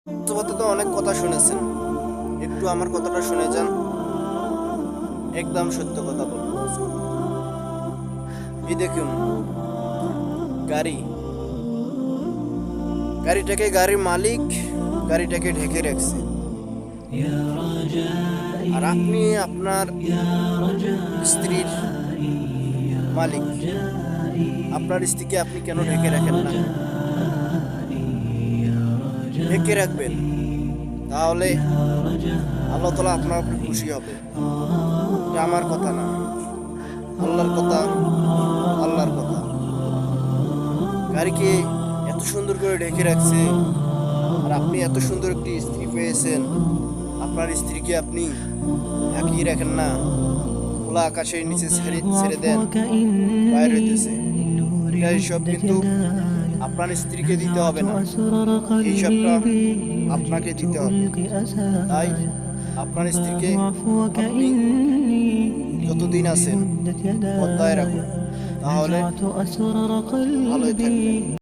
বাস্তবতা তো অনেক কথা শুনেছেন, একটু আমার কথাটা শুনে যান। একদম সত্য কথা বলবো। এই দেখুন, গাড়ি গাড়িটাকে গাড়ির মালিক গাড়িটাকে ঢেকে রাখছে, আর আপনি আপনার স্ত্রীর মালিক। আপনার স্ত্রীকে আপনি কেন ঢেকে রাখেন না? ঢেকে রাখবেন, তাহলে আল্লাহ তাআলা আপনার উপর খুশি হবে। এটা আমার কথা না, আল্লাহর কথা। আল্লাহর কথা। গাড়িকে এত সুন্দর করে ঢেকে রাখছে, আর আপনি এত সুন্দর একটি স্ত্রী পেয়েছেন, আপনার স্ত্রীকে আপনি ঢাকিয়ে রাখেন না, খোলা আকাশের নিচে ছেড়ে ছেড়ে দেন, বাইরে হইতেছে। এটা এইসব কিন্তু আপনার স্ত্রীকে দিতে হবে না, এইসবটা আপনাকে দিতে হবে। তাই আপনার স্ত্রীকে আপনি যতদিন আছেন পর্দায় রাখুন, তাহলে ভালোই থাকবেন।